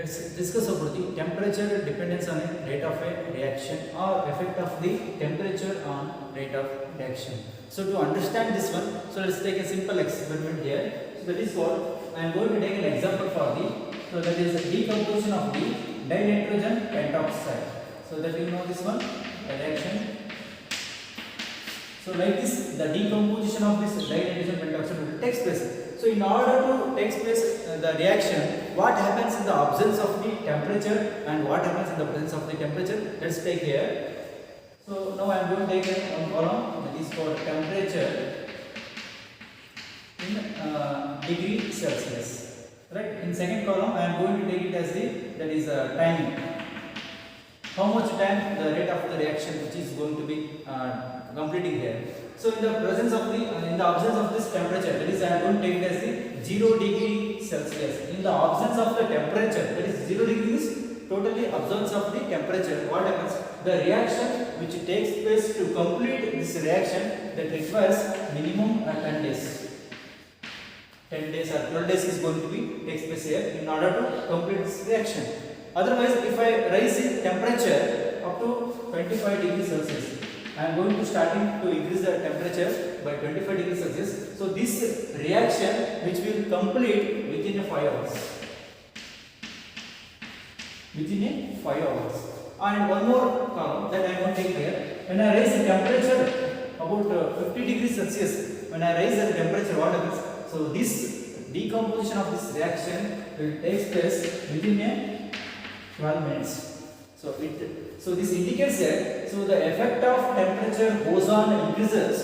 Let's discuss about the temperature dependence on a rate of a reaction or effect of the temperature on rate of reaction. So to understand this one, so let's take a simple experiment here. So that is what I am going to take an example for the, so that is decomposition of the dinitrogen pentoxide. So that you know this one, the reaction. So like this, the decomposition of this dinitrogen pentoxide will take place. So in order to take place the reaction, what happens in the absence of the temperature and what happens in the presence of the temperature? Let's take here. So now I am going to take a column that is called temperature in degree Celsius. Right. In second column, I am going to take it as the time. How much time the rate of the reaction which is going to be completing here. So in the presence of the in the absence of this temperature, that is I am going to take it as the 0 degree Celsius. In the absence of the temperature, that is 0 degrees, totally absence of the temperature, what happens? The reaction which takes place to complete this reaction that requires minimum 10 days. 10 days or 12 days is going to be takes place here in order to complete this reaction. Otherwise, if I raise the temperature up to 25 degrees Celsius, I am going to starting to increase the temperature by 25 degrees Celsius. So this reaction which will complete within 5 hours. Within 5 hours. And one more column that I am going to take here. When I raise the temperature about 50 degrees Celsius, when I raise the temperature, what happens? So this decomposition of this reaction will take place within 12 minutes. So this indicates that the effect of temperature goes on increases.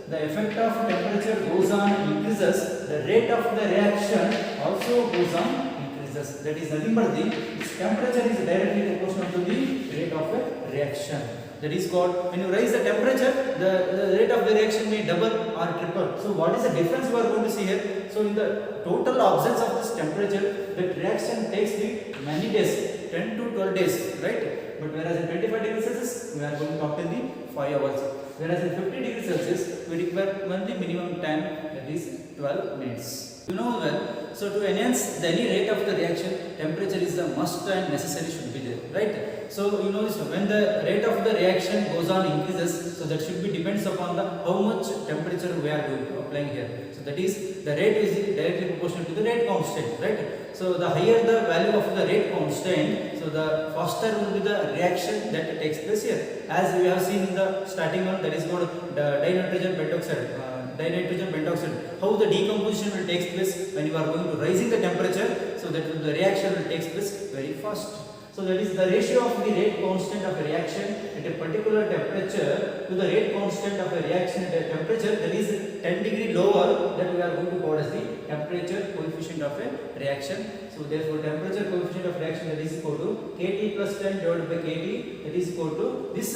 The effect of temperature goes on increases. The rate of the reaction also goes on increases. That is nothing but its temperature is directly proportional to the rate of a reaction. That is called, when you raise the temperature, the rate of the reaction may double or triple. So what is the difference we are going to see here? So in the total absence of this temperature, the reaction takes the many days, 10 to 12 days, right? But whereas in 25 degrees Celsius, we are going to obtain the 5 hours. Whereas in 50 degrees Celsius, we require only minimum time, that is 12 minutes. You know well, so to enhance any rate of the reaction, temperature is the must and necessary should be there, right? So you know this, when the rate of the reaction goes on increases, so that should be depends upon the how much temperature we are going to applying here. So that is the rate is directly proportional to the rate constant, right? So the higher the value of the rate constant, so the faster will be the reaction that takes place here. As we have seen in the starting one, that is called the dinitrogen pentoxide. Dinitrogen pentoxide, how the decomposition will take place when you are going to raising the temperature, so that the reaction will take place very fast. So that is the ratio of the rate constant of a reaction at a particular temperature to the rate constant of a reaction at a temperature that is 10 degree lower, that we are going to call as the temperature coefficient of a reaction. So therefore temperature coefficient of reaction, that is equal to Kt plus 10 divided by Kt, that is equal to this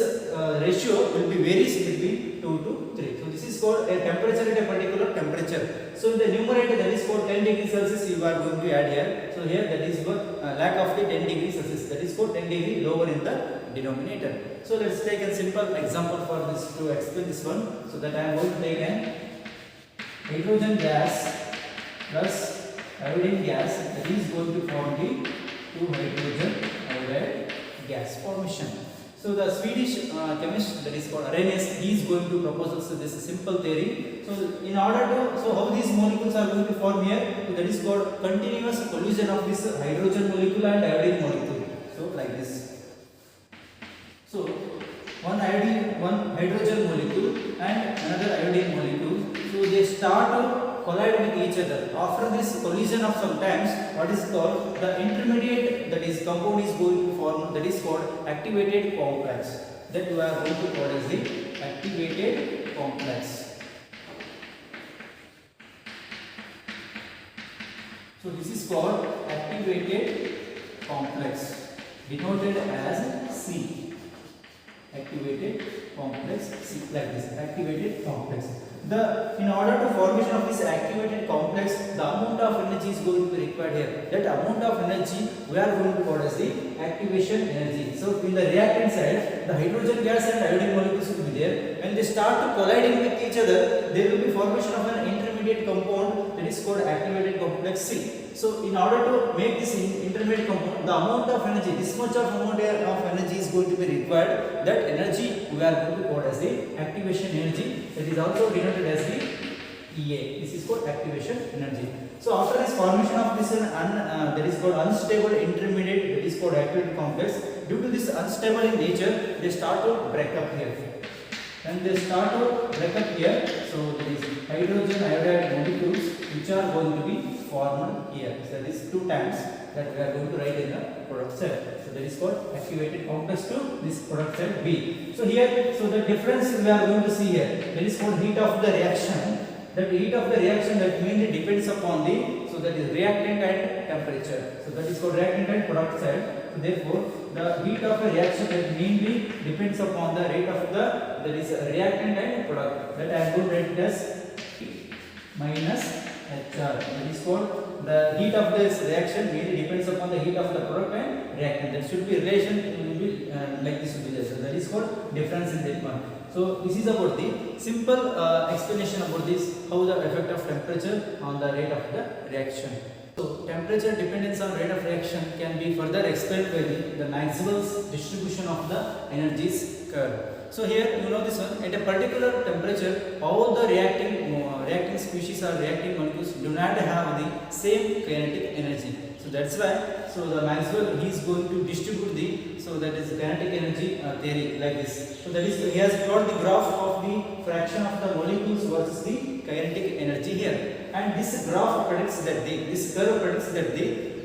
ratio will be varies between 2 to 3. So this is called a temperature at a particular temperature. So in the numerator, that is called 10 degrees Celsius, you are going to add here. So here that is what lack of the 10 degrees Celsius, that is called 10 degree lower in the denominator. So let's take a simple example for this to explain this one. So that I am going to take an hydrogen gas plus iodine gas, that is going to form the 2 hydrogen iodide gas formation. So the Swedish chemist, that is called Arrhenius, he is going to propose this simple theory. So in order to, so how these molecules are going to form here, so that is called continuous collision of this hydrogen molecule and iodine molecule. So like this. So one hydrogen molecule and another iodine molecule, so they start to collide with each other. After this collision of sometimes, what is called the intermediate, that is compound is going to form, that is called activated complex. That we are going to call as the activated complex. So this is called activated complex, denoted as C. Activated complex, C, like this, activated complex. In order to formation of this activated complex, the amount of energy is going to be required here. That amount of energy we are going to call as the activation energy. So in the reactant side, the hydrogen gas and iodine molecules will be there. When they start to colliding with each other, there will be formation of an intermediate intermediate compound, that is called activated complex C. So in order to make this intermediate compound, the amount of energy, this much of amount of energy is going to be required. That energy we are going to call as the activation energy. That is also denoted as the EA. This is called activation energy. So after this formation of this that is called unstable intermediate, that is called activated complex. Due to this unstable in nature, they start to break up here. And they start to break up here. So there is hydrogen iodide molecules which are going to be formed here. So that is 2 times that we are going to write in the product cell. So that is called activated complex to this product cell B. So here, so the difference we are going to see here, that is called heat of the reaction. That heat of the reaction that mainly depends upon the, so that is reactant and temperature. So that is called reactant and product side. So therefore, the heat of a reaction that mainly depends upon the rate of the, that is reactant and product. That I am going to write it as minus HR. That is called the heat of this reaction mainly depends upon the heat of the product and reactant. That should be relation will be like this will be there. So that is called difference in that one. So this is about the simple explanation about this, how the effect of temperature on the rate of the reaction. So temperature dependence on rate of reaction can be further explained by the Maxwell's distribution of the energies curve. So here you know this one, at a particular temperature all the reacting species or reacting molecules do not have the same kinetic energy. So that's why, so the Maxwell he is going to distribute the, so that is kinetic energy theory like this. So that is, he has plotted the graph of the fraction of the molecules versus the kinetic energy here. And this graph predicts that this curve predicts that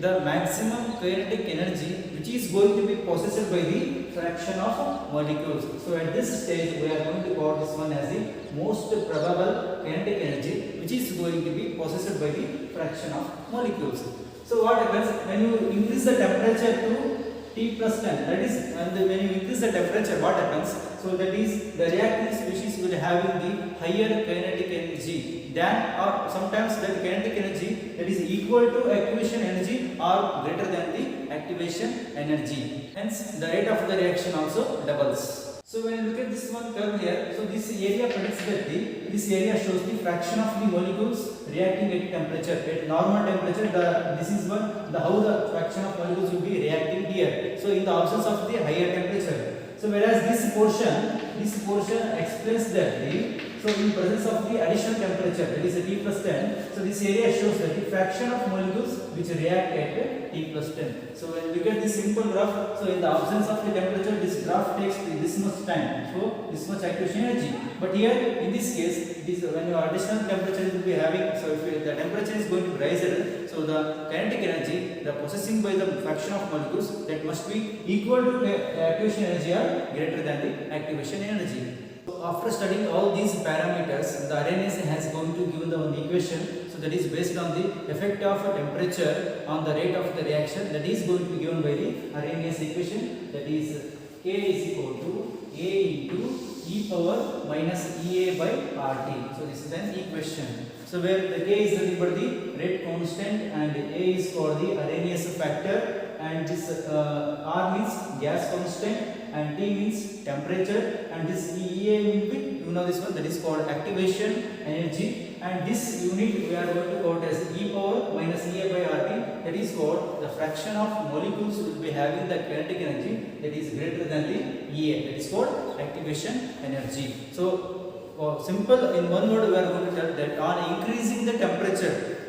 the maximum kinetic energy which is going to be possessed by the fraction of molecules. So at this stage we are going to call this one as the most probable kinetic energy which is going to be possessed by the fraction of molecules. So what happens when you increase the temperature to T plus 10, that is when you increase the temperature, what happens? So that is the reacting species will have the higher kinetic energy than, or sometimes the kinetic energy that is equal to activation energy or greater than the activation energy. Hence the rate of the reaction also doubles. So when you look at this one curve here, so this area predicts that this area shows the fraction of the molecules reacting at temperature. At normal temperature, this is one, how the fraction of molecules will be reacting here. So in the absence of the higher temperature. So whereas this portion explains that so in presence of the additional temperature, that is T plus 10, so this area shows that the fraction of molecules which react at T plus 10. So when we get this simple graph, so in the absence of the temperature, this graph takes this much time, so this much activation energy. But here in this case, it is when your additional temperature will be having, so if the temperature is going to rise, so the kinetic energy, the possessing by the fraction of molecules, that must be equal to the activation energy or greater than the activation energy. So after studying all these parameters, the Arrhenius has going to give the equation. So that is based on the effect of temperature on the rate of the reaction. That is going to be given by the Arrhenius equation. That is K is equal to A into e power minus EA by RT. So this is an equation. So where the K is nothing but the rate constant and A is for the Arrhenius factor, and this R means gas constant and T means temperature, and this EA will be, you know this one, that is called activation energy, and this unit we are going to quote as e power minus EA by RT, that is called the fraction of molecules will be having the kinetic energy that is greater than the EA, that is called activation energy. So simple in one word we are going to tell that on increasing the temperature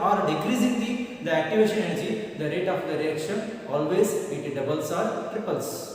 or decreasing the activation energy, the rate of the reaction always it doubles or triples.